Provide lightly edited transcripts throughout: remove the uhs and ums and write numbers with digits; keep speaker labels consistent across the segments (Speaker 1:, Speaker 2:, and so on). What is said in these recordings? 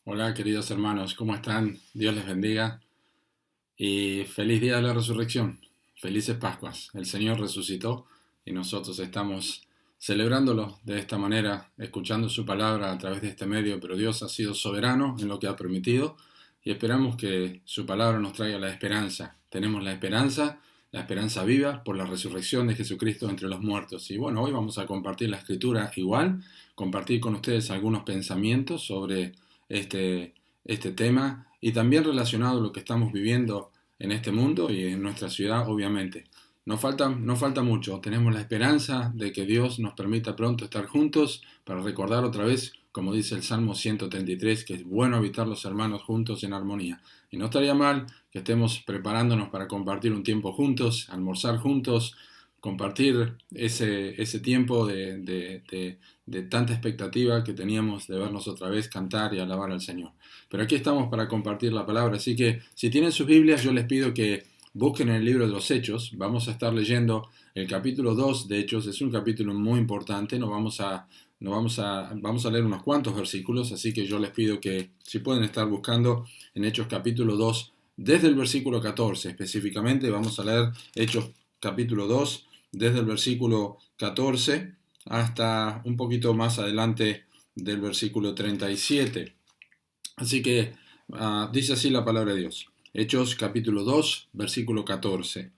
Speaker 1: Hola queridos hermanos, ¿cómo están? Dios les bendiga y feliz día de la resurrección, felices Pascuas. El Señor resucitó y nosotros estamos celebrándolo de esta manera, escuchando su palabra a través de este medio, pero Dios ha sido soberano en lo que ha permitido y esperamos que su palabra nos traiga la esperanza. Tenemos la esperanza viva por la resurrección de Jesucristo entre los muertos. Y bueno, hoy vamos a compartir la escritura igual, compartir con ustedes algunos pensamientos sobre este tema y también relacionado a lo que estamos viviendo en este mundo y en nuestra ciudad, obviamente. No falta mucho, tenemos la esperanza de que Dios nos permita pronto estar juntos para recordar otra vez, como dice el Salmo 133, que es bueno habitar los hermanos juntos en armonía. Y no estaría mal que estemos preparándonos para compartir un tiempo juntos, almorzar juntos, compartir ese tiempo de tanta expectativa que teníamos de vernos otra vez cantar y alabar al Señor. Pero aquí estamos para compartir la palabra, así que si tienen sus Biblias yo les pido que busquen en el libro de los Hechos. Vamos a estar leyendo el capítulo 2 de Hechos. Es un capítulo muy importante, vamos a leer unos cuantos versículos, así que yo les pido que si pueden estar buscando en Hechos capítulo 2 desde el versículo 14 específicamente. Vamos a leer Hechos capítulo 2 desde el versículo 14 hasta un poquito más adelante del versículo 37. Así que dice así la palabra de Dios. Hechos capítulo 2, versículo 14.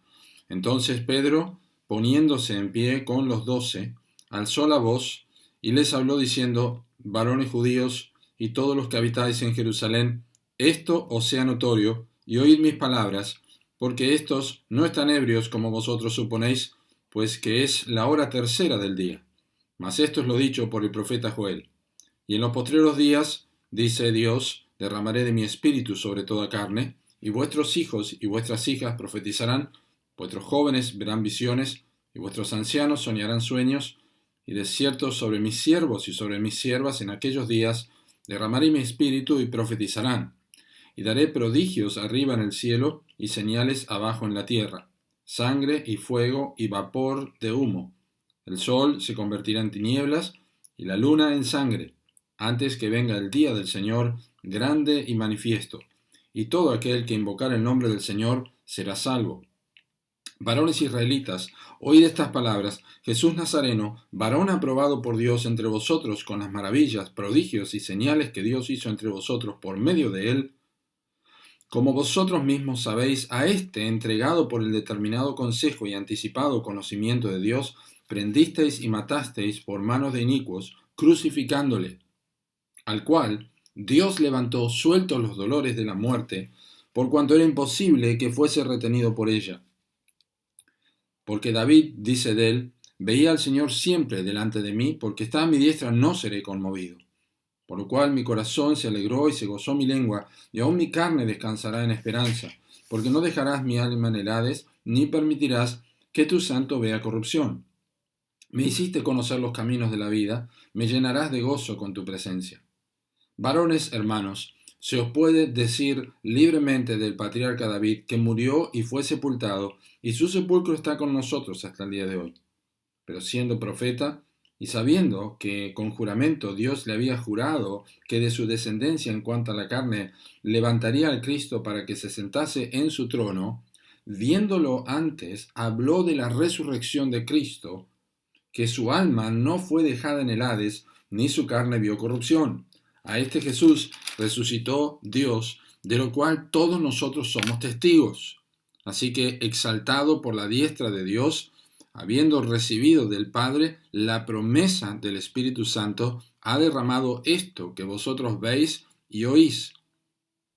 Speaker 1: Entonces Pedro, poniéndose en pie con los 12, alzó la voz y les habló diciendo: varones judíos y todos los que habitáis en Jerusalén, esto os sea notorio, y oíd mis palabras, porque estos no están ebrios como vosotros suponéis, pues que es la hora tercera del día. Mas esto es lo dicho por el profeta Joel. Y en los postreros días, dice Dios, derramaré de mi espíritu sobre toda carne, y vuestros hijos y vuestras hijas profetizarán, vuestros jóvenes verán visiones, y vuestros ancianos soñarán sueños, y de cierto sobre mis siervos y sobre mis siervas en aquellos días derramaré mi espíritu y profetizarán. Y daré prodigios arriba en el cielo y señales abajo en la tierra, sangre y fuego y vapor de humo. El sol se convertirá en tinieblas y la luna en sangre, antes que venga el día del Señor grande y manifiesto, y todo aquel que invocar el nombre del Señor será salvo. Varones israelitas, oíd estas palabras: Jesús Nazareno, varón aprobado por Dios entre vosotros con las maravillas, prodigios y señales que Dios hizo entre vosotros por medio de él, como vosotros mismos sabéis, a éste, entregado por el determinado consejo y anticipado conocimiento de Dios, prendisteis y matasteis por manos de inicuos, crucificándole, al cual Dios levantó sueltos los dolores de la muerte, por cuanto era imposible que fuese retenido por ella. Porque David dice de él: veía al Señor siempre delante de mí, porque está a mi diestra no seré conmovido. Por lo cual mi corazón se alegró y se gozó mi lengua, y aun mi carne descansará en esperanza, porque no dejarás mi alma en el Hades, ni permitirás que tu santo vea corrupción. Me hiciste conocer los caminos de la vida, me llenarás de gozo con tu presencia. Varones hermanos, se os puede decir libremente del patriarca David, que murió y fue sepultado, y su sepulcro está con nosotros hasta el día de hoy. Pero siendo profeta, y sabiendo que con juramento Dios le había jurado que de su descendencia en cuanto a la carne levantaría al Cristo para que se sentase en su trono, viéndolo antes, habló de la resurrección de Cristo, que su alma no fue dejada en el Hades, ni su carne vio corrupción. A este Jesús resucitó Dios, de lo cual todos nosotros somos testigos. Así que, exaltado por la diestra de Dios, habiendo recibido del Padre la promesa del Espíritu Santo, ha derramado esto que vosotros veis y oís.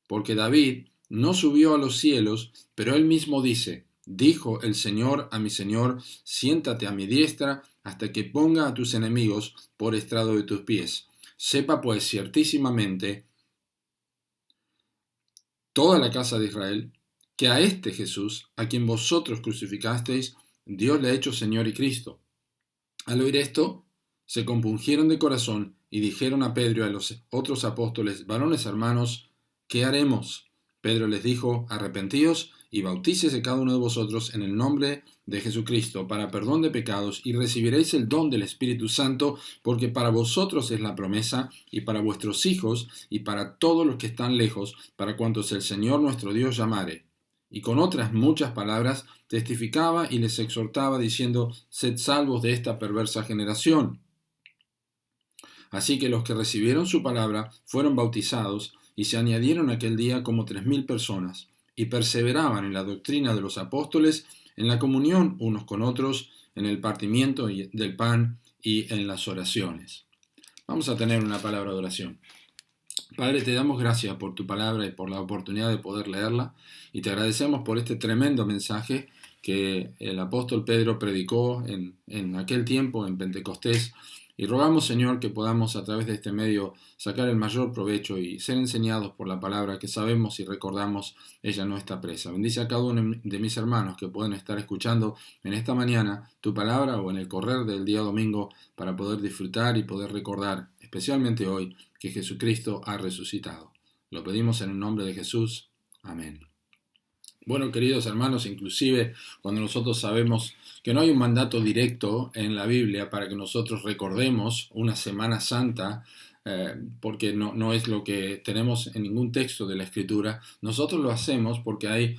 Speaker 1: Porque David no subió a los cielos, pero él mismo dice: dijo el Señor a mi Señor, siéntate a mi diestra hasta que ponga a tus enemigos por estrado de tus pies. Sepa pues ciertísimamente toda la casa de Israel, que a este Jesús, a quien vosotros crucificasteis, Dios le ha hecho Señor y Cristo. Al oír esto, se compungieron de corazón y dijeron a Pedro y a los otros apóstoles: varones hermanos, ¿qué haremos? Pedro les dijo: arrepentíos y bautícese cada uno de vosotros en el nombre de Jesucristo para perdón de pecados, y recibiréis el don del Espíritu Santo, porque para vosotros es la promesa, y para vuestros hijos, y para todos los que están lejos, para cuantos el Señor nuestro Dios llamare. Y con otras muchas palabras testificaba y les exhortaba, diciendo: sed salvos de esta perversa generación. Así que los que recibieron su palabra fueron bautizados, y se añadieron aquel día como 3,000 personas, y perseveraban en la doctrina de los apóstoles, en la comunión unos con otros, en el partimiento del pan y en las oraciones. Vamos a tener una palabra de oración. Padre, te damos gracias por tu palabra y por la oportunidad de poder leerla, y te agradecemos por este tremendo mensaje que el apóstol Pedro predicó en aquel tiempo, en Pentecostés, y rogamos, Señor, que podamos a través de este medio sacar el mayor provecho y ser enseñados por la palabra, que sabemos y recordamos ella no está presa. Bendice a cada uno de mis hermanos que pueden estar escuchando en esta mañana tu palabra o en el correr del día domingo, para poder disfrutar y poder recordar, especialmente hoy, que Jesucristo ha resucitado. Lo pedimos en el nombre de Jesús. Amén. Bueno, queridos hermanos, inclusive cuando nosotros sabemos que no hay un mandato directo en la Biblia para que nosotros recordemos una Semana Santa, porque no es lo que tenemos en ningún texto de la Escritura, nosotros lo hacemos porque hay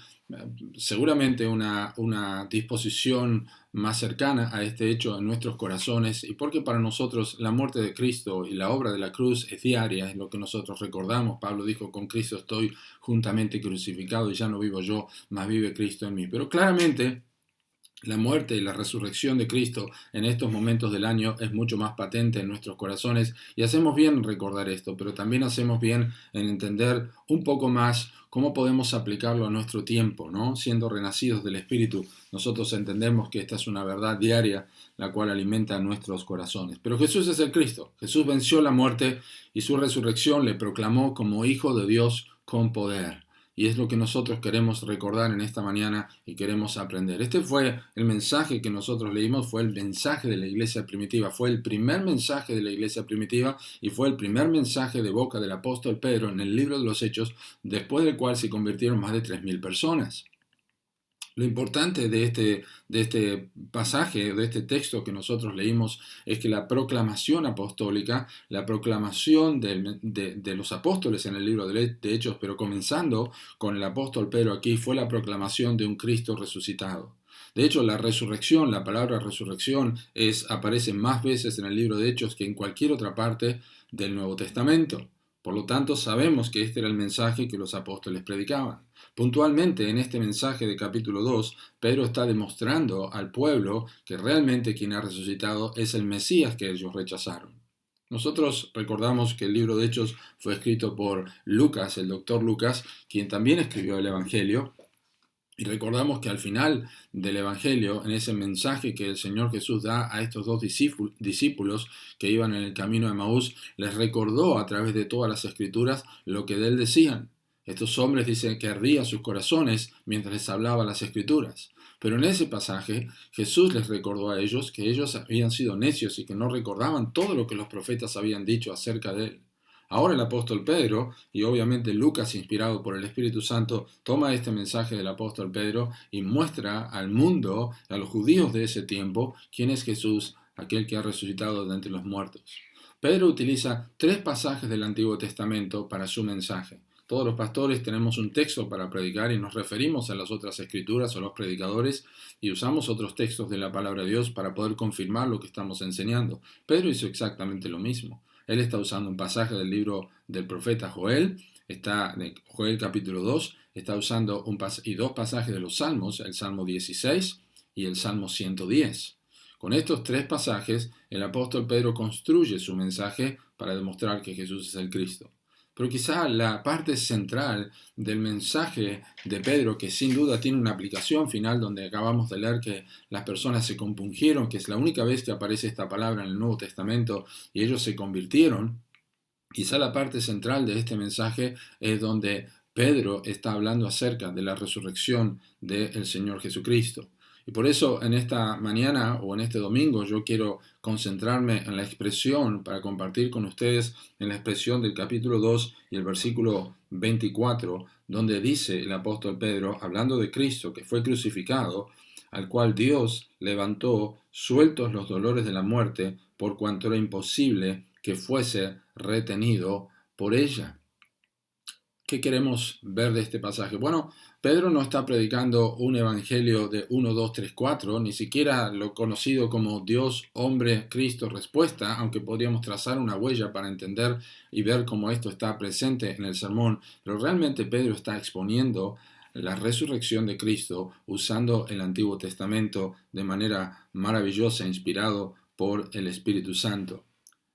Speaker 1: seguramente una disposición más cercana a este hecho en nuestros corazones, y porque para nosotros la muerte de Cristo y la obra de la cruz es diaria, es lo que nosotros recordamos. Pablo dijo: con Cristo estoy juntamente crucificado, y ya no vivo yo, mas vive Cristo en mí. Pero claramente la muerte y la resurrección de Cristo en estos momentos del año es mucho más patente en nuestros corazones, y hacemos bien en recordar esto, pero también hacemos bien en entender un poco más cómo podemos aplicarlo a nuestro tiempo, ¿no? Siendo renacidos del Espíritu, nosotros entendemos que esta es una verdad diaria, la cual alimenta nuestros corazones. Pero Jesús es el Cristo. Jesús venció la muerte, y su resurrección le proclamó como Hijo de Dios con poder. Y es lo que nosotros queremos recordar en esta mañana y queremos aprender. Este fue el mensaje que nosotros leímos, fue el mensaje de la iglesia primitiva, fue el primer mensaje de la iglesia primitiva, y fue el primer mensaje de boca del apóstol Pedro en el libro de los Hechos, después del cual se convirtieron más de 3,000 personas. Lo importante de este pasaje, de este texto que nosotros leímos, es que la proclamación apostólica, la proclamación de los apóstoles en el libro de Hechos, pero comenzando con el apóstol Pedro aquí, fue la proclamación de un Cristo resucitado. De hecho, la resurrección, la palabra resurrección, aparece más veces en el libro de Hechos que en cualquier otra parte del Nuevo Testamento. Por lo tanto, sabemos que este era el mensaje que los apóstoles predicaban. Puntualmente, en este mensaje de capítulo 2, Pedro está demostrando al pueblo que realmente quien ha resucitado es el Mesías que ellos rechazaron. Nosotros recordamos que el libro de Hechos fue escrito por Lucas, el doctor Lucas, quien también escribió el Evangelio. Y recordamos que al final del Evangelio, en ese mensaje que el Señor Jesús da a estos dos discípulos que iban en el camino de Emaús, les recordó a través de todas las Escrituras lo que de él decían. Estos hombres dicen que ardían sus corazones mientras les hablaba las Escrituras. Pero en ese pasaje Jesús les recordó a ellos que ellos habían sido necios y que no recordaban todo lo que los profetas habían dicho acerca de él. Ahora el apóstol Pedro, y obviamente Lucas, inspirado por el Espíritu Santo, toma este mensaje del apóstol Pedro y muestra al mundo, a los judíos de ese tiempo, quién es Jesús, aquel que ha resucitado de entre los muertos. Pedro utiliza 3 pasajes del Antiguo Testamento para su mensaje. Todos los pastores tenemos un texto para predicar y nos referimos a las otras escrituras o los predicadores y usamos otros textos de la palabra de Dios para poder confirmar lo que estamos enseñando. Pedro hizo exactamente lo mismo. Él está usando un pasaje del libro del profeta Joel, está en Joel capítulo 2, está usando 2 pasajes de los Salmos, el Salmo 16 y el Salmo 110. Con estos 3 pasajes, el apóstol Pedro construye su mensaje para demostrar que Jesús es el Cristo. Pero quizá la parte central del mensaje de Pedro, que sin duda tiene una aplicación final donde acabamos de leer que las personas se compungieron, que es la única vez que aparece esta palabra en el Nuevo Testamento, y ellos se convirtieron, quizá la parte central de este mensaje es donde Pedro está hablando acerca de la resurrección del Señor Jesucristo. Y por eso en esta mañana o en este domingo yo quiero concentrarme en la expresión para compartir con ustedes en la expresión del capítulo 2 y el versículo 24, donde dice el apóstol Pedro, hablando de Cristo que fue crucificado, al cual Dios levantó sueltos los dolores de la muerte, por cuanto era imposible que fuese retenido por ella. ¿Qué queremos ver de este pasaje? Bueno, Pedro no está predicando un evangelio de 1, 2, 3, 4, ni siquiera lo conocido como Dios, hombre, Cristo, respuesta, aunque podríamos trazar una huella para entender y ver cómo esto está presente en el sermón, pero realmente Pedro está exponiendo la resurrección de Cristo usando el Antiguo Testamento de manera maravillosa, inspirado por el Espíritu Santo.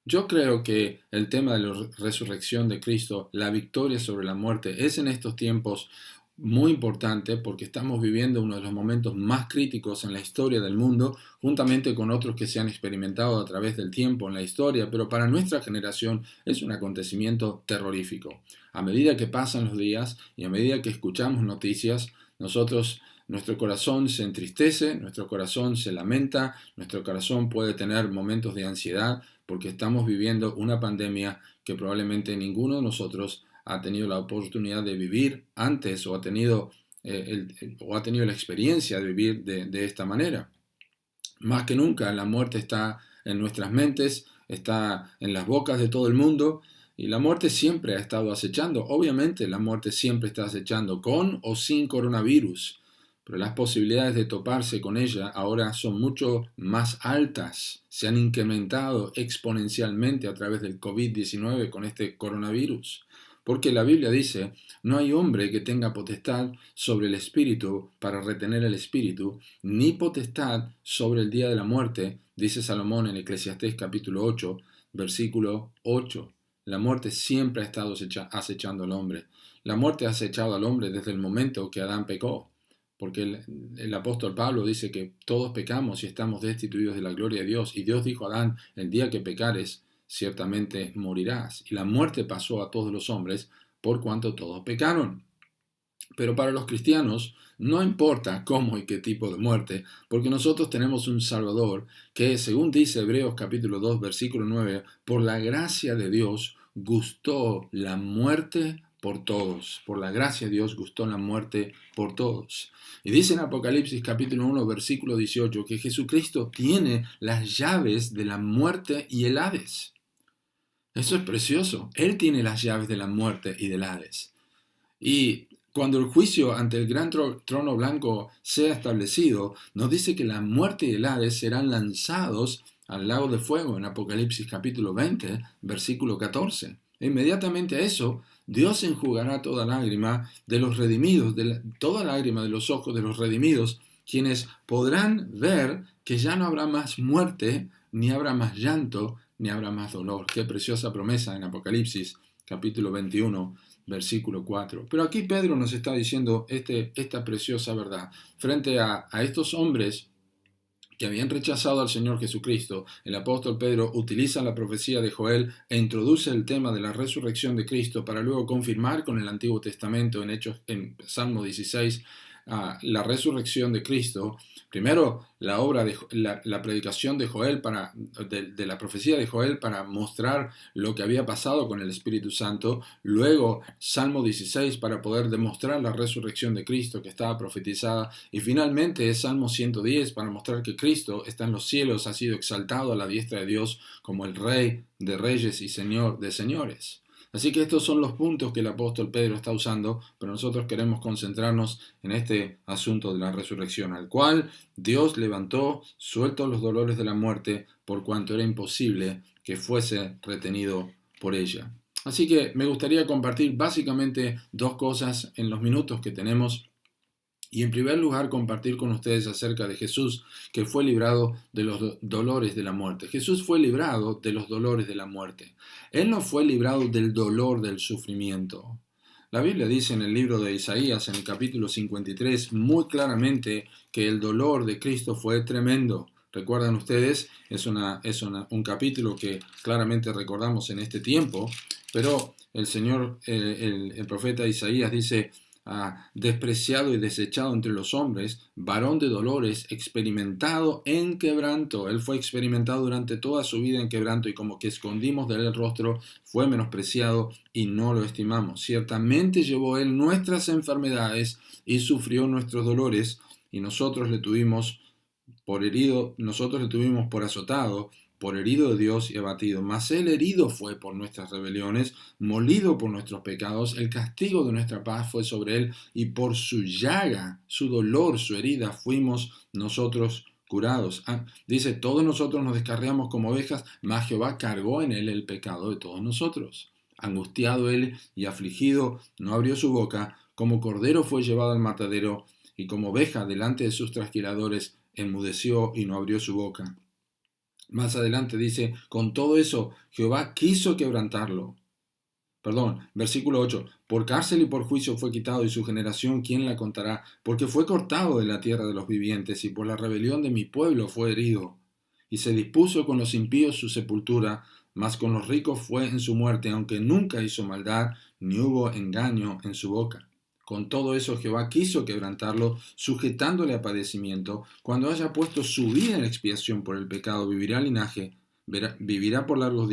Speaker 1: Yo creo que el tema de la resurrección de Cristo, la victoria sobre la muerte, es en estos tiempos muy importante porque estamos viviendo uno de los momentos más críticos en la historia del mundo, juntamente con otros que se han experimentado a través del tiempo en la historia, pero para nuestra generación es un acontecimiento terrorífico. A medida que pasan los días y a medida que escuchamos noticias, nuestro corazón se entristece, nuestro corazón se lamenta, nuestro corazón puede tener momentos de ansiedad porque estamos viviendo una pandemia que probablemente ninguno de nosotros ha tenido la oportunidad de vivir antes o ha tenido la experiencia de vivir de esta manera. Más que nunca la muerte está en nuestras mentes, está en las bocas de todo el mundo y la muerte siempre ha estado acechando. Obviamente la muerte siempre está acechando con o sin coronavirus, pero las posibilidades de toparse con ella ahora son mucho más altas, se han incrementado exponencialmente a través del COVID-19 con este coronavirus. Porque la Biblia dice, no hay hombre que tenga potestad sobre el espíritu para retener el espíritu, ni potestad sobre el día de la muerte, dice Salomón en Eclesiastés capítulo 8, versículo 8. La muerte siempre ha estado acechando al hombre. La muerte ha acechado al hombre desde el momento que Adán pecó. Porque el apóstol Pablo dice que todos pecamos y estamos destituidos de la gloria de Dios. Y Dios dijo a Adán, el día que pecares, ciertamente morirás. Y la muerte pasó a todos los hombres por cuanto todos pecaron. Pero para los cristianos no importa cómo y qué tipo de muerte, porque nosotros tenemos un Salvador que, según dice Hebreos capítulo 2, versículo 9, por la gracia de Dios gustó la muerte por todos. Por la gracia de Dios gustó la muerte por todos. Y dice en Apocalipsis capítulo 1, versículo 18, que Jesucristo tiene las llaves de la muerte y el Hades. Eso es precioso. Él tiene las llaves de la muerte y del Hades. Y cuando el juicio ante el gran trono blanco sea establecido, nos dice que la muerte y el Hades serán lanzados al lago de fuego en Apocalipsis capítulo 20, versículo 14. E inmediatamente a eso, Dios enjugará toda lágrima de los redimidos, toda lágrima de los ojos de los redimidos, quienes podrán ver que ya no habrá más muerte, ni habrá más llanto, ni habrá más dolor. Qué preciosa promesa en Apocalipsis capítulo 21, versículo 4. Pero aquí Pedro nos está diciendo esta preciosa verdad. Frente a estos hombres que habían rechazado al Señor Jesucristo, el apóstol Pedro utiliza la profecía de Joel e introduce el tema de la resurrección de Cristo para luego confirmar con el Antiguo Testamento en Salmo 16 la resurrección de Cristo. Primero, la predicación de Joel de la profecía de Joel para mostrar lo que había pasado con el Espíritu Santo. Luego, Salmo 16 para poder demostrar la resurrección de Cristo que estaba profetizada. Y finalmente, Salmo 110 para mostrar que Cristo está en los cielos, ha sido exaltado a la diestra de Dios como el Rey de reyes y Señor de señores. Así que estos son los puntos que el apóstol Pedro está usando, pero nosotros queremos concentrarnos en este asunto de la resurrección, al cual Dios levantó sueltos los dolores de la muerte, por cuanto era imposible que fuese retenido por ella. Así que me gustaría compartir básicamente dos cosas en los minutos que tenemos. Y en primer lugar, compartir con ustedes acerca de Jesús, que fue librado de los dolores de la muerte. Jesús fue librado de los dolores de la muerte. Él no fue librado del dolor del sufrimiento. La Biblia dice en el libro de Isaías, en el capítulo 53, muy claramente que el dolor de Cristo fue tremendo. ¿Recuerdan ustedes? Es un capítulo que claramente recordamos en este tiempo, pero el profeta Isaías dice: despreciado y desechado entre los hombres, varón de dolores, experimentado en quebranto. Él fue experimentado durante toda su vida en quebranto, y como que escondimos de él el rostro, fue menospreciado y no lo estimamos. Ciertamente llevó él nuestras enfermedades y sufrió nuestros dolores, y nosotros le tuvimos por azotado, por herido de Dios y abatido. Mas él herido fue por nuestras rebeliones, molido por nuestros pecados. El castigo de nuestra paz fue sobre él, y por su llaga, su dolor, su herida, fuimos nosotros curados. Dice, todos nosotros nos descarriamos como ovejas, mas Jehová cargó en él el pecado de todos nosotros. Angustiado él y afligido, no abrió su boca. Como cordero fue llevado al matadero, y como oveja delante de sus trasquiladores, enmudeció y no abrió su boca. Más adelante dice, con todo eso, Jehová quiso quebrantarlo. Versículo 8, por cárcel y por juicio fue quitado, y su generación, ¿quién la contará? Porque fue cortado de la tierra de los vivientes, y por la rebelión de mi pueblo fue herido. Y se dispuso con los impíos su sepultura, mas con los ricos fue en su muerte, aunque nunca hizo maldad, ni hubo engaño en su boca. Con todo eso Jehová quiso quebrantarlo, sujetándole a padecimiento. Cuando haya puesto su vida en expiación por el pecado, verá linaje, vivirá por largos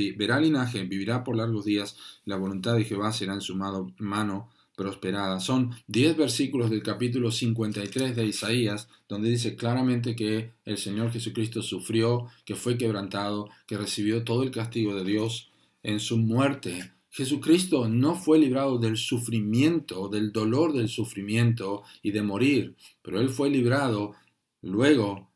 Speaker 1: días. La voluntad de Jehová será en su mano prosperada. Son 10 versículos del capítulo 53 de Isaías, donde dice claramente que el Señor Jesucristo sufrió, que fue quebrantado, que recibió todo el castigo de Dios en su muerte. Jesucristo no fue librado del sufrimiento, del dolor del sufrimiento y de morir, pero Él fue librado luego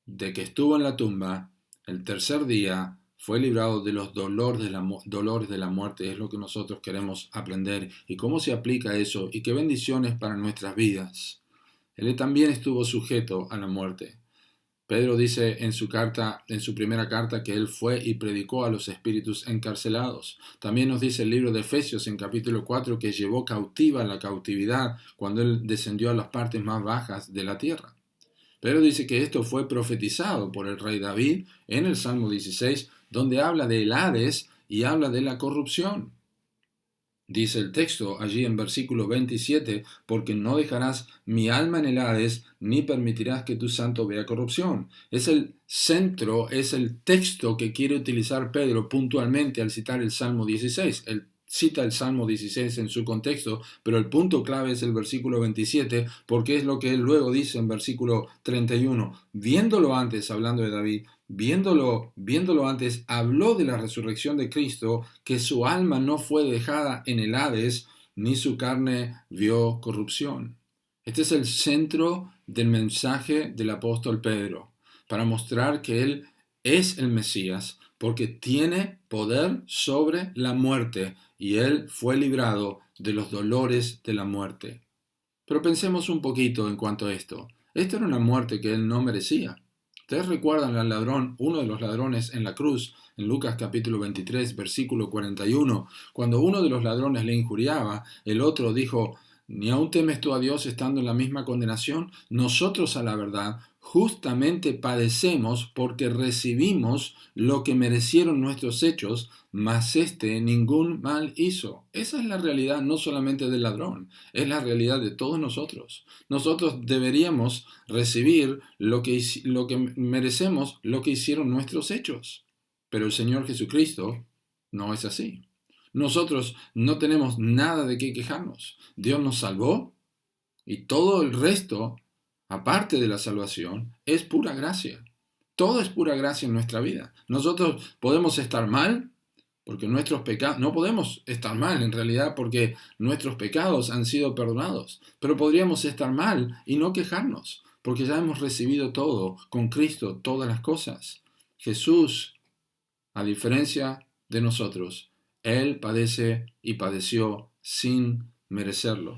Speaker 1: de que estuvo en la tumba. El tercer día fue librado de los dolores de la muerte. Es lo que nosotros queremos aprender. ¿Y cómo se aplica eso? ¿Y qué bendiciones para nuestras vidas? Él también estuvo sujeto a la muerte. Pedro dice en su primera carta, que él fue y predicó a los espíritus encarcelados. También nos dice el libro de Efesios en capítulo 4 que llevó cautiva la cautividad cuando él descendió a las partes más bajas de la tierra. Pedro dice que esto fue profetizado por el rey David en el Salmo 16, donde habla del Hades y habla de la corrupción. Dice el texto allí en versículo 27, porque no dejarás mi alma en el Hades, ni permitirás que tu santo vea corrupción. Es el centro, es el texto que quiere utilizar Pedro puntualmente al citar el Salmo 16. Él cita el Salmo 16 en su contexto, pero el punto clave es el versículo 27, porque es lo que él luego dice en versículo 31. Viéndolo antes, hablando de David, viéndolo antes, habló de la resurrección de Cristo, que su alma no fue dejada en el Hades, ni su carne vio corrupción. Este es el centro del mensaje del apóstol Pedro, para mostrar que él es el Mesías, porque tiene poder sobre la muerte, y él fue librado de los dolores de la muerte. Pero pensemos un poquito en cuanto a esto. Esta era una muerte que él no merecía. Ustedes recuerdan al ladrón, uno de los ladrones en la cruz, en Lucas capítulo 23, versículo 41, cuando uno de los ladrones le injuriaba, el otro dijo, ¿ni aún temes tú a Dios estando en la misma condenación? Nosotros, a la verdad, justamente padecemos porque recibimos lo que merecieron nuestros hechos, mas ningún mal hizo. Esa es la realidad no solamente del ladrón, es la realidad de todos nosotros. Nosotros deberíamos recibir lo que merecemos, lo que hicieron nuestros hechos. Pero el Señor Jesucristo no es así. Nosotros no tenemos nada de qué quejarnos. Dios nos salvó y todo el resto, aparte de la salvación, es pura gracia. Todo es pura gracia en nuestra vida. Nosotros podemos estar mal porque nuestros pecados, no podemos estar mal en realidad porque nuestros pecados han sido perdonados, pero podríamos estar mal y no quejarnos porque ya hemos recibido todo con Cristo, todas las cosas. Jesús, a diferencia de nosotros, Él padece y padeció sin merecerlo.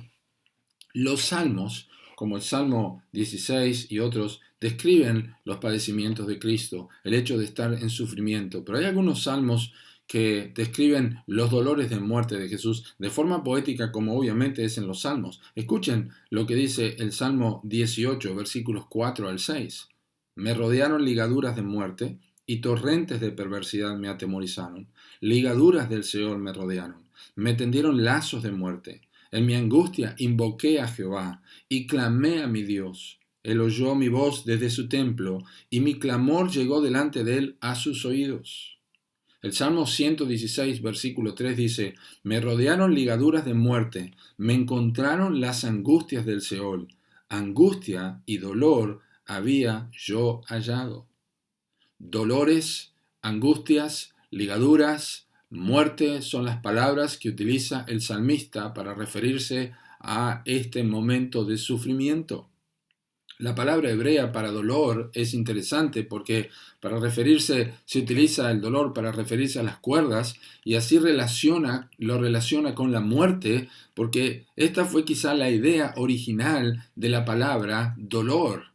Speaker 1: Los salmos, como el Salmo 16 y otros, describen los padecimientos de Cristo, el hecho de estar en sufrimiento. Pero hay algunos salmos que describen los dolores de muerte de Jesús de forma poética, como obviamente es en los salmos. Escuchen lo que dice el Salmo 18, versículos 4 al 6. Me rodearon ligaduras de muerte, y torrentes de perversidad me atemorizaron. Ligaduras del Seol me rodearon. Me tendieron lazos de muerte. En mi angustia invoqué a Jehová y clamé a mi Dios. Él oyó mi voz desde su templo y mi clamor llegó delante de él a sus oídos. El Salmo 116, versículo 3 dice, me rodearon ligaduras de muerte, me encontraron las angustias del Seol. Angustia y dolor había yo hallado. Dolores, angustias, ligaduras, muerte son las palabras que utiliza el salmista para referirse a este momento de sufrimiento. La palabra hebrea para dolor es interesante porque se utiliza el dolor para referirse a las cuerdas y así lo relaciona con la muerte porque esta fue quizá la idea original de la palabra dolor.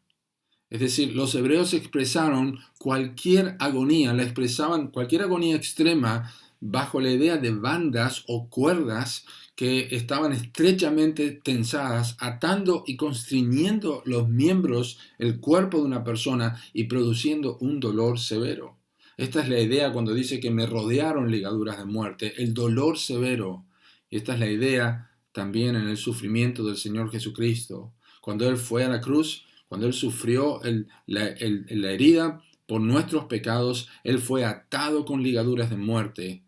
Speaker 1: Es decir, los hebreos expresaron cualquier agonía, la expresaban cualquier agonía extrema bajo la idea de bandas o cuerdas que estaban estrechamente tensadas, atando y constriñendo los miembros, el cuerpo de una persona y produciendo un dolor severo. Esta es la idea cuando dice que me rodearon ligaduras de muerte, el dolor severo. Y esta es la idea también en el sufrimiento del Señor Jesucristo. Cuando Él fue a la cruz, cuando Él sufrió la herida por nuestros pecados, Él fue atado con ligaduras de muerte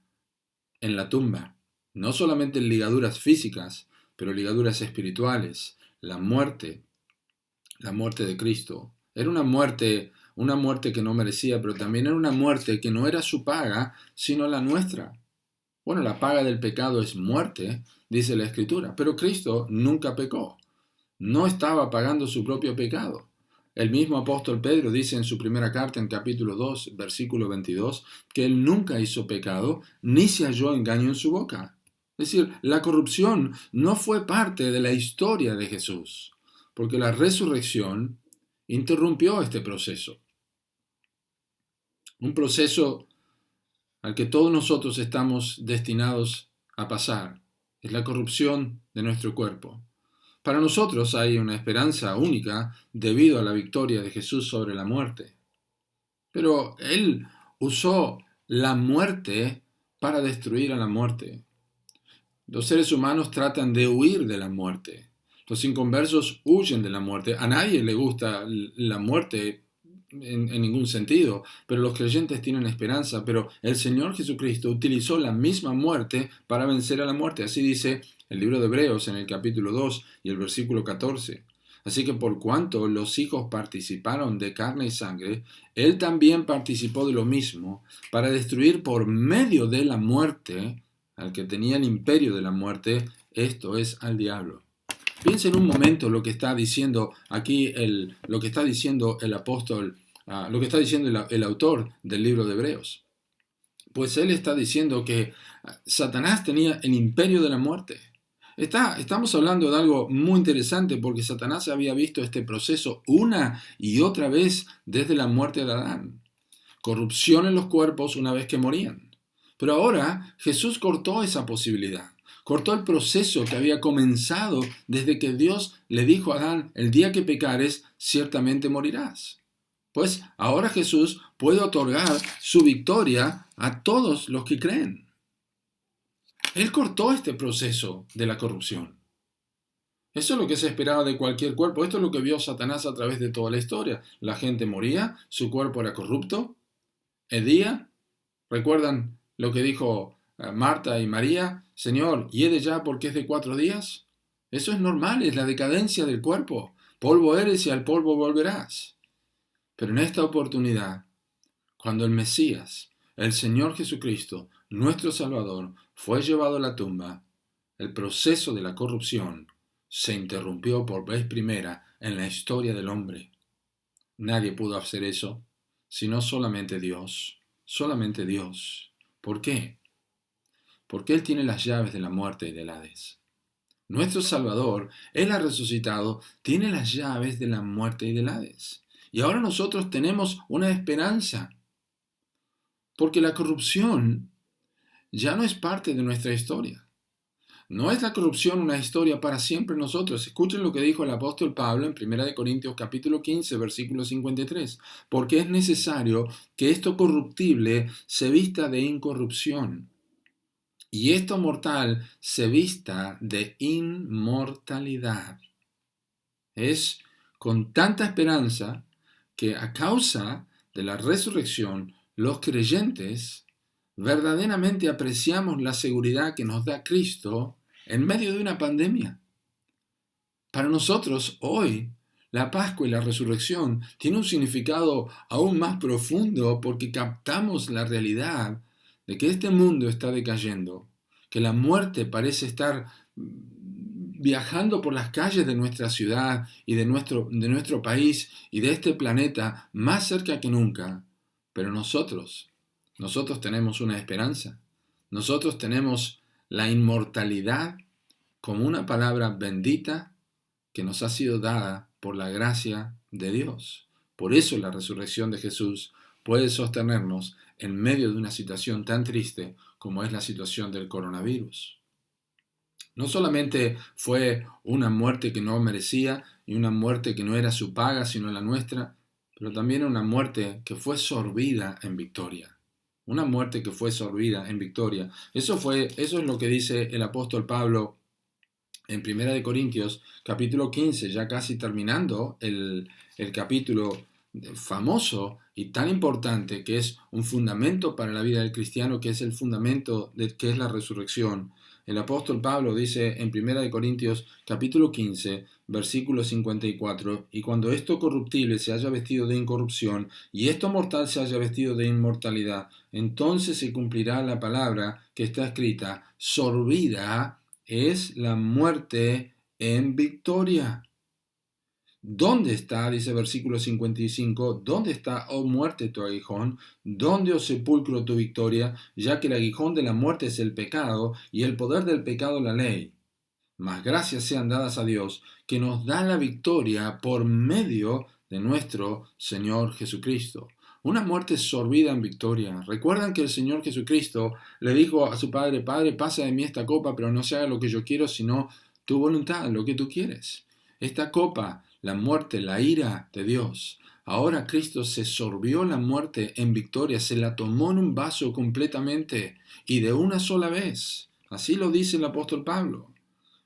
Speaker 1: en la tumba. No solamente ligaduras físicas, pero ligaduras espirituales. La muerte de Cristo. Era una muerte que no merecía, pero también era una muerte que no era su paga, sino la nuestra. Bueno, la paga del pecado es muerte, dice la Escritura, pero Cristo nunca pecó. No estaba pagando su propio pecado. El mismo apóstol Pedro dice en su primera carta, en capítulo 2, versículo 22, que él nunca hizo pecado, ni se halló engaño en su boca. Es decir, la corrupción no fue parte de la historia de Jesús, porque la resurrección interrumpió este proceso. Un proceso al que todos nosotros estamos destinados a pasar. Es la corrupción de nuestro cuerpo. Para nosotros hay una esperanza única debido a la victoria de Jesús sobre la muerte. Pero Él usó la muerte para destruir a la muerte. Los seres humanos tratan de huir de la muerte. Los inconversos huyen de la muerte. A nadie le gusta la muerte en ningún sentido, pero los creyentes tienen esperanza. Pero el Señor Jesucristo utilizó la misma muerte para vencer a la muerte. Así dice el libro de Hebreos en el capítulo 2 y el versículo 14. Así que por cuanto los hijos participaron de carne y sangre, Él también participó de lo mismo para destruir por medio de la muerte al que tenía el imperio de la muerte, esto es, al diablo. Piensen un momento lo que está diciendo aquí lo que está diciendo el apóstol, lo que está diciendo el autor del libro de Hebreos. Pues él está diciendo que Satanás tenía el imperio de la muerte. Estamos hablando de algo muy interesante porque Satanás había visto este proceso una y otra vez desde la muerte de Adán. Corrupción en los cuerpos una vez que morían. Pero ahora Jesús cortó esa posibilidad. Cortó el proceso que había comenzado desde que Dios le dijo a Adán, el día que pecares, ciertamente morirás. Pues ahora Jesús puede otorgar su victoria a todos los que creen. Él cortó este proceso de la corrupción. Eso es lo que se esperaba de cualquier cuerpo. Esto es lo que vio Satanás a través de toda la historia. La gente moría, su cuerpo era corrupto. Hedía. ¿Recuerdan lo que dijo Marta y María? Señor, ¿hiede ya porque es de 4 días? Eso es normal, es la decadencia del cuerpo. Polvo eres y al polvo volverás. Pero en esta oportunidad, cuando el Mesías, el Señor Jesucristo, nuestro Salvador, fue llevado a la tumba, el proceso de la corrupción se interrumpió por vez primera en la historia del hombre. Nadie pudo hacer eso, sino solamente Dios. Solamente Dios. ¿Por qué? Porque Él tiene las llaves de la muerte y del Hades. Nuestro Salvador, Él ha resucitado, tiene las llaves de la muerte y del Hades. Y ahora nosotros tenemos una esperanza. Porque la corrupción ya no es parte de nuestra historia. No es la corrupción una historia para siempre nosotros. Escuchen lo que dijo el apóstol Pablo en 1 Corintios capítulo 15, versículo 53. Porque es necesario que esto corruptible se vista de incorrupción y esto mortal se vista de inmortalidad. Es con tanta esperanza que a causa de la resurrección, los creyentes verdaderamente apreciamos la seguridad que nos da Cristo en medio de una pandemia. Para nosotros, hoy, la Pascua y la resurrección tiene un significado aún más profundo porque captamos la realidad de que este mundo está decayendo, que la muerte parece estar viajando por las calles de nuestra ciudad y de nuestro país y de este planeta más cerca que nunca. Pero nosotros tenemos una esperanza. Nosotros tenemos la inmortalidad como una palabra bendita que nos ha sido dada por la gracia de Dios. Por eso la resurrección de Jesús puede sostenernos en medio de una situación tan triste como es la situación del coronavirus. No solamente fue una muerte que no merecía y una muerte que no era su paga sino la nuestra, pero también una muerte que fue sorbida en victoria. Una muerte que fue sorbida en victoria. Eso es lo que dice el apóstol Pablo en 1 Corintios capítulo 15, ya casi terminando el capítulo famoso y tan importante que es un fundamento para la vida del cristiano, que es el fundamento que es la resurrección. El apóstol Pablo dice en 1 Corintios capítulo 15, versículo 54, y cuando esto corruptible se haya vestido de incorrupción y esto mortal se haya vestido de inmortalidad, entonces se cumplirá la palabra que está escrita, sorbida es la muerte en victoria. ¿Dónde está, dice versículo 55, dónde está, oh muerte, tu aguijón? ¿Dónde, oh sepulcro, tu victoria? Ya que el aguijón de la muerte es el pecado, y el poder del pecado la ley. Mas gracias sean dadas a Dios, que nos da la victoria por medio de nuestro Señor Jesucristo. Una muerte sorbida en victoria. ¿Recuerdan que el Señor Jesucristo le dijo a su Padre, Padre, pasa de mí esta copa, pero no se haga lo que yo quiero, sino tu voluntad, lo que tú quieres? Esta copa, la muerte, la ira de Dios. Ahora Cristo se sorbió la muerte en victoria, se la tomó en un vaso completamente y de una sola vez. Así lo dice el apóstol Pablo.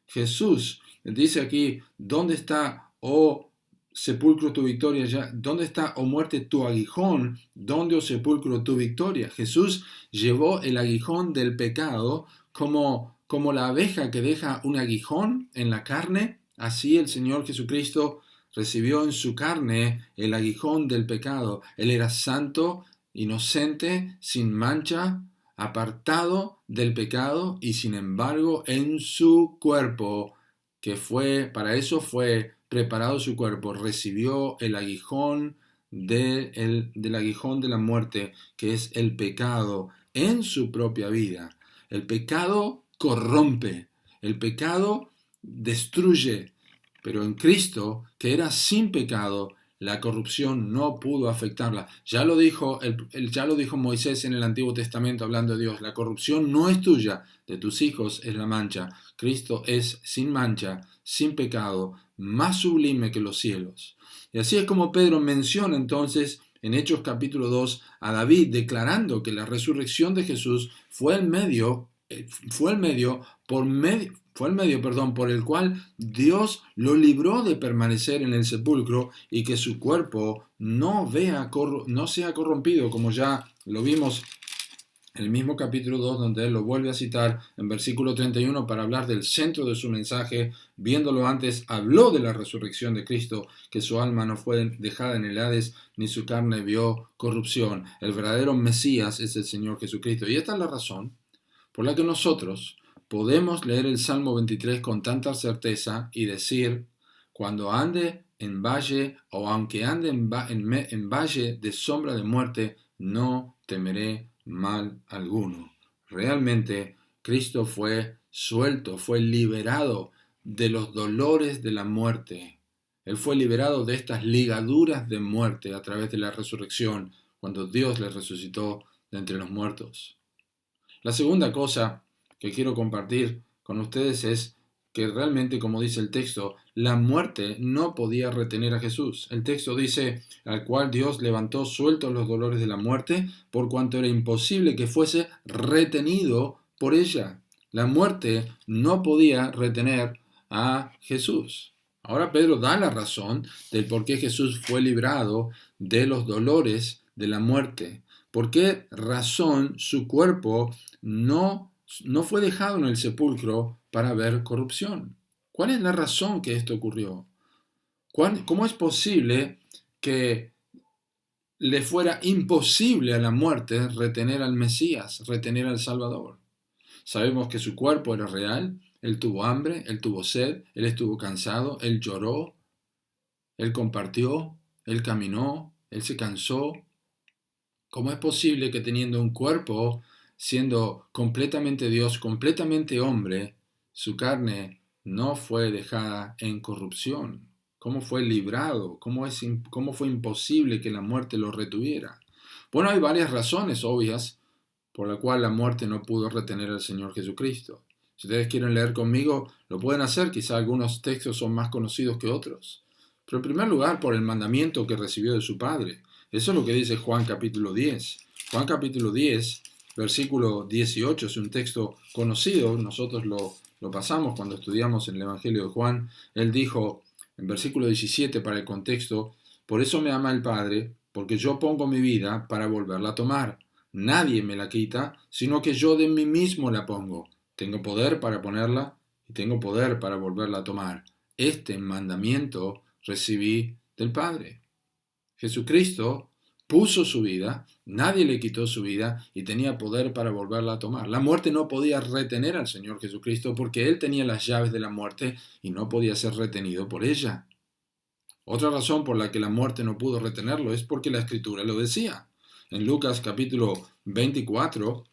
Speaker 1: Jesús dice aquí, ¿dónde está, oh sepulcro, tu victoria? Ya, ¿dónde está, oh muerte, tu aguijón? ¿Dónde, oh sepulcro, tu victoria? Jesús llevó el aguijón del pecado como la abeja que deja un aguijón en la carne. Así el Señor Jesucristo recibió en su carne el aguijón del pecado. Él era santo, inocente, sin mancha, apartado del pecado, y sin embargo en su cuerpo, para eso fue preparado su cuerpo, recibió el aguijón del aguijón de la muerte, que es el pecado, en su propia vida. El pecado corrompe, el pecado destruye, pero en Cristo, que era sin pecado, la corrupción no pudo afectarla. Ya lo dijo Moisés en el Antiguo Testamento hablando de Dios. La corrupción no es tuya, de tus hijos es la mancha. Cristo es sin mancha, sin pecado, más sublime que los cielos. Y así es como Pedro menciona entonces en Hechos capítulo 2 a David, declarando que la resurrección de Jesús fue el medio por el cual Dios lo libró de permanecer en el sepulcro y que su cuerpo no sea corrompido, como ya lo vimos en el mismo capítulo 2, donde él lo vuelve a citar en versículo 31 para hablar del centro de su mensaje. Viéndolo antes, habló de la resurrección de Cristo, que su alma no fue dejada en el Hades, ni su carne vio corrupción. El verdadero Mesías es el Señor Jesucristo. Y esta es la razón por la que nosotros podemos leer el Salmo 23 con tanta certeza y decir, cuando ande en valle, o aunque ande en valle de sombra de muerte, no temeré mal alguno. Realmente Cristo fue suelto, fue liberado de los dolores de la muerte. Él fue liberado de estas ligaduras de muerte a través de la resurrección, cuando Dios le resucitó de entre los muertos. La segunda cosa que quiero compartir con ustedes es que realmente, como dice el texto, la muerte no podía retener a Jesús. El texto dice, al cual Dios levantó sueltos los dolores de la muerte, por cuanto era imposible que fuese retenido por ella. La muerte no podía retener a Jesús. Ahora Pedro da la razón del por qué Jesús fue librado de los dolores de la muerte. ¿Por qué razón su cuerpo no fue dejado en el sepulcro para ver corrupción? ¿Cuál es la razón que esto ocurrió? ¿Cómo es posible que le fuera imposible a la muerte retener al Mesías, retener al Salvador? Sabemos que su cuerpo era real, él tuvo hambre, él tuvo sed, él estuvo cansado, él lloró, él compartió, él caminó, él se cansó. ¿Cómo es posible que teniendo un cuerpo, siendo completamente Dios, completamente hombre, su carne no fue dejada en corrupción? ¿Cómo fue librado? ¿Cómo fue imposible que la muerte lo retuviera? Bueno, hay varias razones obvias por la cual la muerte no pudo retener al Señor Jesucristo. Si ustedes quieren leer conmigo, lo pueden hacer, quizá algunos textos son más conocidos que otros. Pero en primer lugar, por el mandamiento que recibió de su Padre. Eso es lo que dice Juan capítulo 10. Juan capítulo 10, versículo 18, es un texto conocido, nosotros lo pasamos cuando estudiamos en el Evangelio de Juan. Él dijo, en versículo 17 para el contexto, por eso me ama el Padre, porque yo pongo mi vida para volverla a tomar. Nadie me la quita, sino que yo de mí mismo la pongo. Tengo poder para ponerla y tengo poder para volverla a tomar. Este mandamiento recibí del Padre. Jesucristo puso su vida, nadie le quitó su vida y tenía poder para volverla a tomar. La muerte no podía retener al Señor Jesucristo porque Él tenía las llaves de la muerte y no podía ser retenido por ella. Otra razón por la que la muerte no pudo retenerlo es porque la Escritura lo decía. En Lucas capítulo 24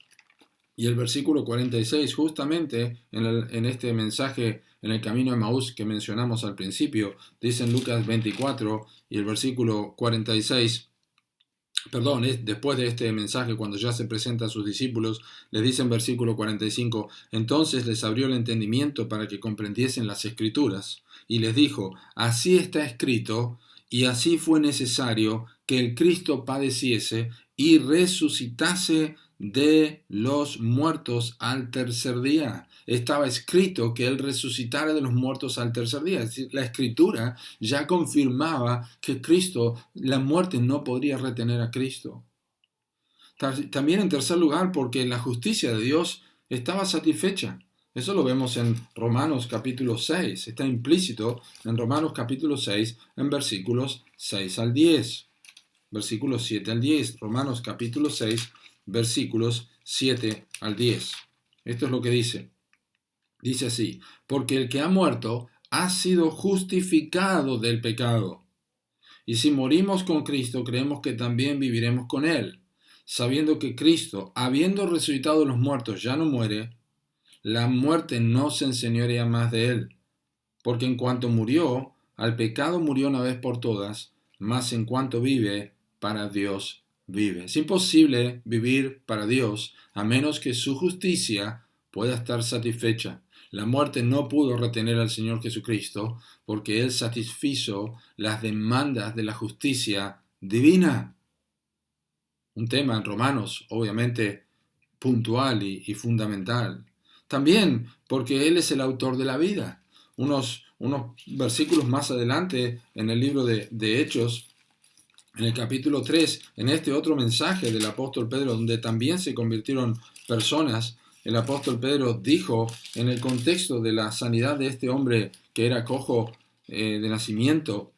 Speaker 1: y el versículo 46, justamente en este mensaje en el camino de Emaús que mencionamos al principio, dice en Lucas 24 y el versículo 46, perdón, después de este mensaje, cuando ya se presenta a sus discípulos, les dice en versículo 45, entonces les abrió el entendimiento para que comprendiesen las Escrituras, y les dijo, así está escrito, y así fue necesario que el Cristo padeciese y resucitase de los muertos al tercer día. Estaba escrito que Él resucitara de los muertos al tercer día. Es decir, la Escritura ya confirmaba que Cristo, la muerte no podría retener a Cristo. También en tercer lugar, porque la justicia de Dios estaba satisfecha. Eso lo vemos en Romanos capítulo 6. Está implícito en Romanos capítulo 6, en versículos 6 al 10. Versículos 7 al 10. Romanos capítulo 6, versículos 7 al 10. Esto es lo que dice. Dice así, porque el que ha muerto ha sido justificado del pecado. Y si morimos con Cristo, creemos que también viviremos con Él. Sabiendo que Cristo, habiendo resucitado de los muertos, ya no muere, la muerte no se enseñorea más de Él. Porque en cuanto murió, al pecado murió una vez por todas, mas en cuanto vive, para Dios vive. Es imposible vivir para Dios a menos que su justicia pueda estar satisfecha. La muerte no pudo retener al Señor Jesucristo porque Él satisfizo las demandas de la justicia divina. Un tema en Romanos, obviamente, puntual y fundamental. También porque Él es el autor de la vida. Unos versículos más adelante en el libro de Hechos, en el capítulo 3, en este otro mensaje del apóstol Pedro, donde también se convirtieron personas, el apóstol Pedro dijo, en el contexto de la sanidad de este hombre que era cojo de nacimiento,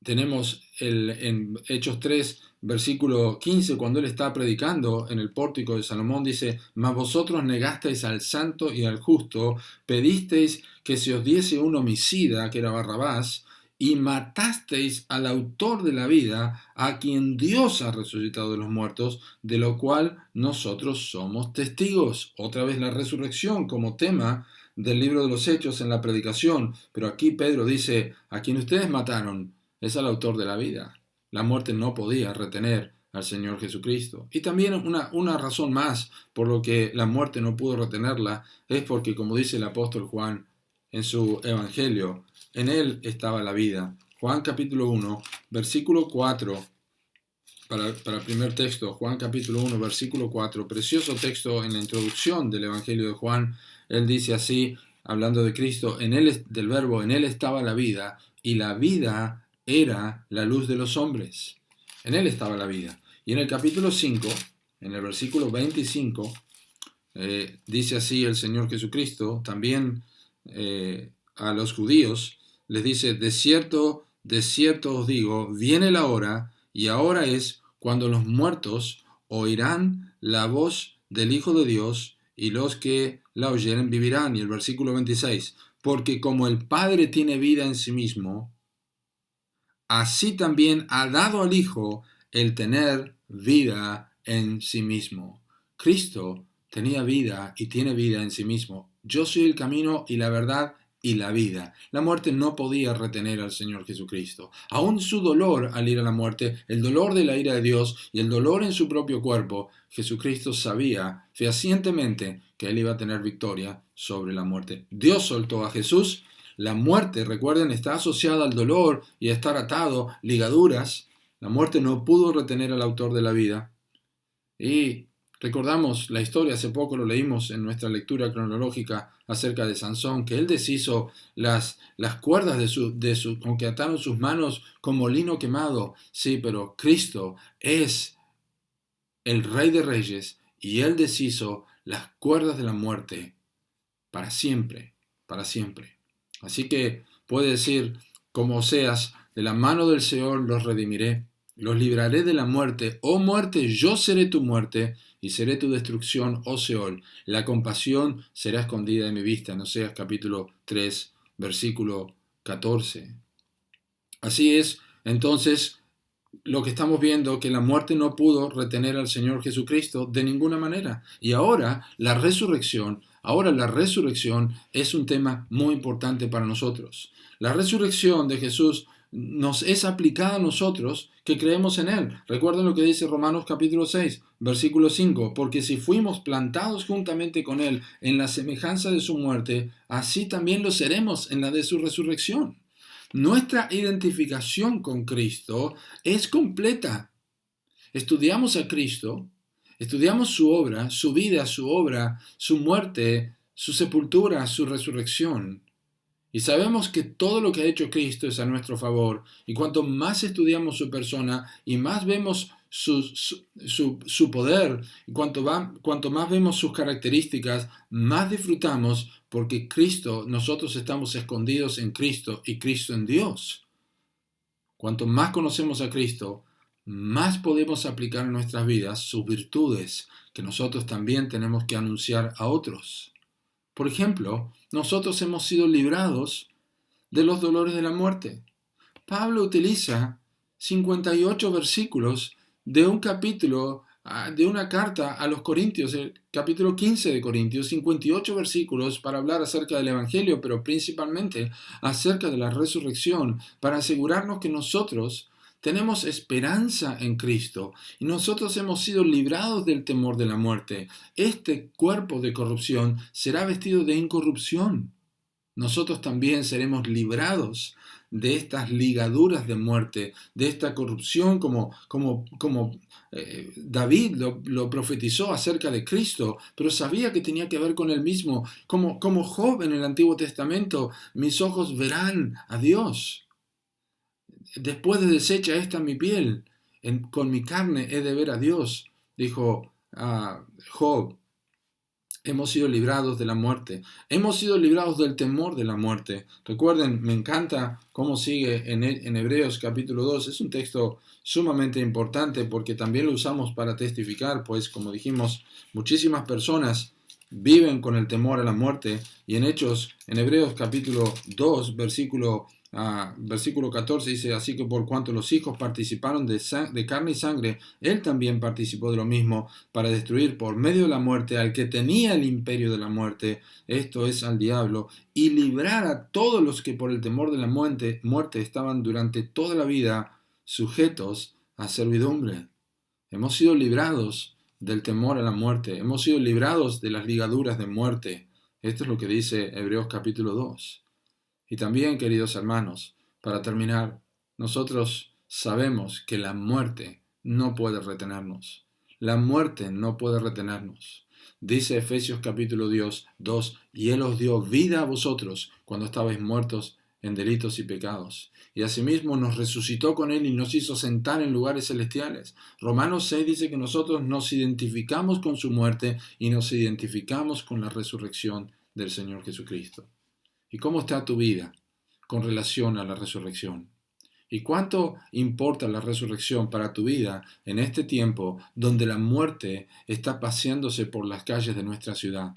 Speaker 1: tenemos en Hechos 3, versículo 15, cuando él está predicando en el pórtico de Salomón, dice, mas vosotros negasteis al santo y al justo, pedisteis que se os diese un homicida, que era Barrabás, y matasteis al autor de la vida, a quien Dios ha resucitado de los muertos, de lo cual nosotros somos testigos. Otra vez la resurrección como tema del libro de los Hechos en la predicación, pero aquí Pedro dice, a quien ustedes mataron es al autor de la vida. La muerte no podía retener al Señor Jesucristo. Y también una razón más por lo que la muerte no pudo retenerla es porque, como dice el apóstol Juan en su Evangelio, en Él estaba la vida. Juan capítulo 1, versículo 4 para el primer texto, Juan capítulo 1, versículo 4, precioso texto en la introducción del Evangelio de Juan. Él dice así, hablando de Cristo, del verbo, en él estaba la vida, y la vida era la luz de los hombres. En él estaba la vida. Y en el capítulo 5, en el versículo 25, dice así el Señor Jesucristo, también a los judíos, les dice, de cierto os digo, viene la hora, y ahora es cuando los muertos oirán la voz del Hijo de Dios, y los que la oyeren vivirán. Y el versículo 26, porque como el Padre tiene vida en sí mismo, así también ha dado al Hijo el tener vida en sí mismo. Cristo tenía vida y tiene vida en sí mismo. Yo soy el camino y la verdad y la vida. La muerte no podía retener al Señor Jesucristo. Aún su dolor al ir a la muerte, el dolor de la ira de Dios y el dolor en su propio cuerpo, Jesucristo sabía fehacientemente que él iba a tener victoria sobre la muerte. Dios soltó a Jesús. La muerte, recuerden, está asociada al dolor y a estar atado, ligaduras. La muerte no pudo retener al autor de la vida. Y recordamos la historia, hace poco lo leímos en nuestra lectura cronológica acerca de Sansón, que él deshizo las cuerdas con que ataron sus manos como lino quemado. Sí, pero Cristo es el Rey de Reyes y él deshizo las cuerdas de la muerte para siempre, para siempre. Así que puede decir, como Oseas, de la mano del Señor los redimiré, los libraré de la muerte. Oh muerte, yo seré tu muerte y seré tu destrucción, oh Seol. La compasión será escondida de mi vista. En Oseas capítulo 3, versículo 14. Así es, entonces, lo que estamos viendo, que la muerte no pudo retener al Señor Jesucristo de ninguna manera. Y ahora la resurrección es un tema muy importante para nosotros. La resurrección de Jesús nos es aplicada a nosotros que creemos en Él. Recuerden lo que dice Romanos capítulo 6, versículo 5, porque si fuimos plantados juntamente con Él en la semejanza de su muerte, así también lo seremos en la de su resurrección. Nuestra identificación con Cristo es completa. Estudiamos a Cristo, estudiamos su obra, su vida, su obra, su muerte, su sepultura, su resurrección. Y sabemos que todo lo que ha hecho Cristo es a nuestro favor. Y cuanto más estudiamos su persona y más vemos su poder, y cuanto más vemos sus características, más disfrutamos porque nosotros estamos escondidos en Cristo y Cristo en Dios. Cuanto más conocemos a Cristo, más podemos aplicar en nuestras vidas sus virtudes que nosotros también tenemos que anunciar a otros. Por ejemplo, nosotros hemos sido librados de los dolores de la muerte. Pablo utiliza 58 versículos de un capítulo, de una carta a los Corintios, el capítulo 15 de Corintios, 58 versículos para hablar acerca del Evangelio, pero principalmente acerca de la resurrección, para asegurarnos que nosotros tenemos esperanza en Cristo y nosotros hemos sido librados del temor de la muerte. Este cuerpo de corrupción será vestido de incorrupción. Nosotros también seremos librados de estas ligaduras de muerte, de esta corrupción como David lo profetizó acerca de Cristo, pero sabía que tenía que ver con él mismo. Como Job en el Antiguo Testamento, mis ojos verán a Dios. Después de deshecha esta mi piel, con mi carne he de ver a Dios, dijo Job. Hemos sido librados de la muerte. Hemos sido librados del temor de la muerte. Recuerden, me encanta cómo sigue en Hebreos capítulo 2. Es un texto sumamente importante porque también lo usamos para testificar, pues como dijimos, muchísimas personas viven con el temor a la muerte. Y en Hebreos capítulo 2, versículo 14 dice, así que por cuanto los hijos participaron de carne y sangre, él también participó de lo mismo para destruir por medio de la muerte al que tenía el imperio de la muerte, esto es al diablo, y librar a todos los que por el temor de la muerte estaban durante toda la vida sujetos a servidumbre. Hemos sido librados del temor a la muerte, hemos sido librados de las ligaduras de muerte. Esto es lo que dice Hebreos capítulo 2. Y también, queridos hermanos, para terminar, nosotros sabemos que la muerte no puede retenernos. La muerte no puede retenernos. Dice Efesios capítulo 2, y Él os dio vida a vosotros cuando estabais muertos en delitos y pecados. Y asimismo nos resucitó con Él y nos hizo sentar en lugares celestiales. Romanos 6 dice que nosotros nos identificamos con su muerte y nos identificamos con la resurrección del Señor Jesucristo. ¿Y cómo está tu vida con relación a la resurrección? ¿Y cuánto importa la resurrección para tu vida en este tiempo donde la muerte está paseándose por las calles de nuestra ciudad?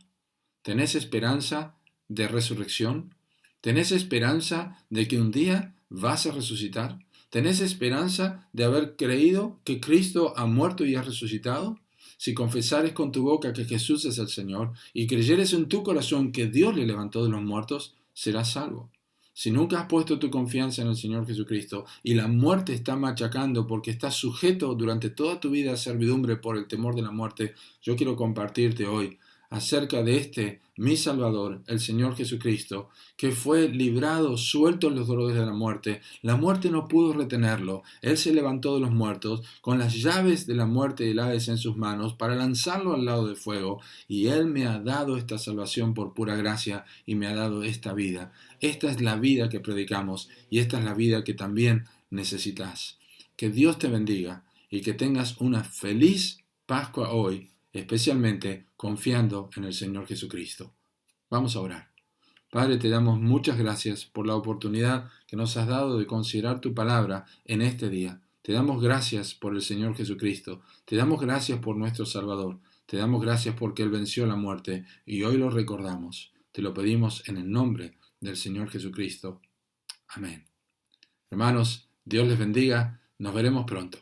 Speaker 1: ¿Tenés esperanza de resurrección? ¿Tenés esperanza de que un día vas a resucitar? ¿Tenés esperanza de haber creído que Cristo ha muerto y ha resucitado? Si confesares con tu boca que Jesús es el Señor y creyeres en tu corazón que Dios le levantó de los muertos, serás salvo. Si nunca has puesto tu confianza en el Señor Jesucristo y la muerte está machacando porque estás sujeto durante toda tu vida a servidumbre por el temor de la muerte, yo quiero compartirte hoy acerca de mi Salvador, el Señor Jesucristo, que fue librado, suelto en los dolores de la muerte. La muerte no pudo retenerlo. Él se levantó de los muertos con las llaves de la muerte y del Hades en sus manos para lanzarlo al lado del fuego. Y Él me ha dado esta salvación por pura gracia y me ha dado esta vida. Esta es la vida que predicamos y esta es la vida que también necesitas. Que Dios te bendiga y que tengas una feliz Pascua hoy, especialmente confiando en el Señor Jesucristo. Vamos a orar. Padre, te damos muchas gracias por la oportunidad que nos has dado de considerar tu palabra en este día. Te damos gracias por el Señor Jesucristo. Te damos gracias por nuestro Salvador. Te damos gracias porque Él venció la muerte y hoy lo recordamos. Te lo pedimos en el nombre del Señor Jesucristo. Amén. Hermanos, Dios les bendiga. Nos veremos pronto.